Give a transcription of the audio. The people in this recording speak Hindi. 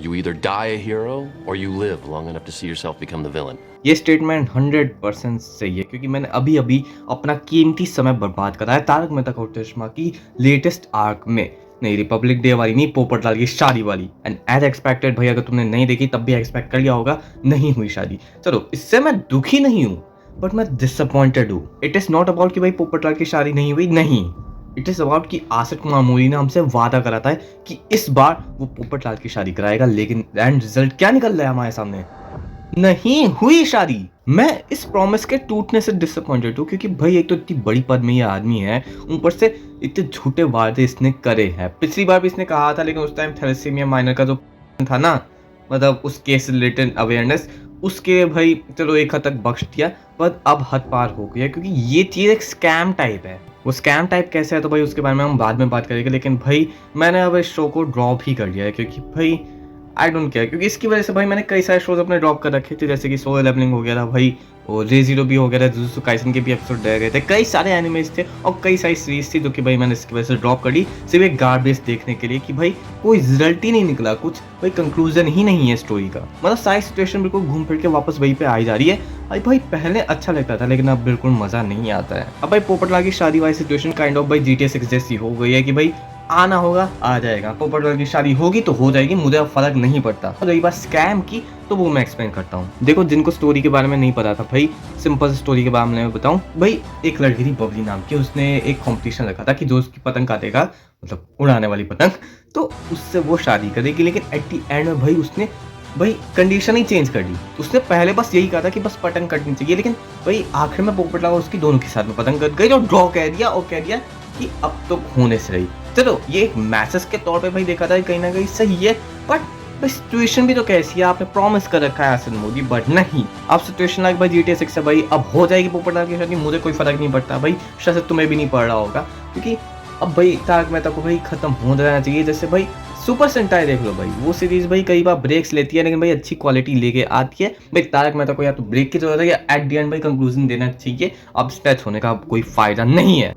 You either die a hero or you live long enough to see yourself become the villain. ये स्टेटमेंट 100% सही है क्योंकि मैंने अभी अभी अपना कीमती समय बर्बाद करा है तारक मेहता का उल्टा चश्मा की लेटेस्ट आर्क में। नहीं, रिपब्लिक डे वाली नहीं, पोपटलाल की शादी वाली। एंड एज एक्सपेक्टेड भाई, अगर तुमने नहीं देखी तब भी एक्सपेक्ट कर लिया होगा, नहीं हुई शादी। चलो, इससे मैं दुखी नहीं हूँ बट मैं डिसअपॉइंटेड हूँ। इट इज नॉट अबाउट कि भाई पोपटलाल की शादी नहीं हुई, नहीं। इट इज अबाउट कि आसिफ कुमार मूवी ने हमसे वादा करा था कि इस बार वो पोपटलाल की शादी कराएगा, लेकिन एंड रिजल्ट क्या निकल रहा है हमारे सामने? नहीं हुई शादी। मैं इस प्रॉमिस के टूटने से डिसअपॉइंटेड हूँ क्योंकि भाई एक तो इतनी बड़ी पद में ये आदमी है, ऊपर से इतने झूठे वादे इसने करे हैं। पिछली बार भी इसने कहा था, लेकिन उस टाइम थैलेसीमिया माइनर का जो था ना, मतलब उस केस रिलेटेड अवेयरनेस, उसके भाई चलो एक हद तक बख्श दिया, पर अब हद पार हो गया क्योंकि ये चीज़ एक स्कैम टाइप है। वो स्कैम टाइप कैसे है तो भाई उसके बारे में हम बाद में बात करेंगे, लेकिन भाई मैंने अब इस शो को ड्रॉप ही कर दिया है क्योंकि भाई आई डोंट केयर। क्योंकि इसकी वजह से भाई मैंने कई सारे शोज अपने ड्रॉप कर रखे थे, जैसे कि सोलो लेवलिंग हो गया था भाई, और रे जीरो भी हो गया था, जुजुत्सु काइसन के भी एपिसोड रह गए थे, कई सारे एनिमेज थे और कई सारी सीरीज थी जो कि भाई मैंने इसकी वजह से ड्रॉप कर दी, सिर्फ एक गार्बेज देखने के लिए कि भाई कोई रिजल्ट ही नहीं निकला, कुछ भाई कंक्लूजन ही नहीं है स्टोरी का। मतलब सारी सिचुएशन बिल्कुल घूम फिर के वापस वहीं पे आई जा रही है। भाई पहले अच्छा लगता था लेकिन अब बिल्कुल मजा नहीं आता है। अब भाई पोपटलाल की शादी वाली सिचुएशन काइंड ऑफ भाई GTA 6 जैसी हो गई है कि भाई आना होगा, आ जाएगा, पोपटलाल की शादी होगी तो हो जाएगी, मुझे अब फर्क नहीं पड़ता। और रही बात स्कैम की, तो वो मैं एक्सप्लेन करता हूँ। देखो, जिनको स्टोरी के बारे में नहीं पता था भाई, सिंपल स्टोरी के बारे में बताऊँ भाई, एक लड़की थी बबली नाम की, उसने एक कंपटीशन रखा था कि जो उसकी पतंग काटेगा, मतलब उड़ाने वाली पतंग, तो उससे वो शादी करेगी। लेकिन एट दी एंड में भाई उसने भाई कंडीशन ही चेंज कर दी। उसने पहले बस यही कहा था कि बस पतंग कटनी चाहिए, लेकिन भाई आखिर में पोपटलाल उसकी दोनों के साथ में पतंग कट गई और ड्रॉ कह दिया और कह दिया कि अब तो होने से रही। चलो, ये एक मैसेज के तौर पे भाई देखा था कहीं ना कहीं सही है, बट सिचुएशन भी तो कैसी है, आपने प्रॉमिस कर रखा है आसिफ मोदी, बट नहीं। अब सिचुएशन लाइक भाई GTA 6 से भाई अब हो जाएगी पोपटलाल की शादी, मुझे कोई फर्क नहीं पड़ता भाई, शायद तुम्हें भी नहीं पड़ रहा होगा, क्योंकि अब भाई तारक मेहता को भाई खत्म हो जाना चाहिए। जैसे भाई सुपर सेंटाई देख लो भाई, वो सीरीज भाई कई बार ब्रेक्स लेती है लेकिन भाई अच्छी क्वालिटी लेके आती है। भाई तारक मेहता को या तो ब्रेक की जरूरत है या एट द एंड भाई कंक्लूजन देना चाहिए। अब स्ट्रेच होने का कोई फायदा नहीं है।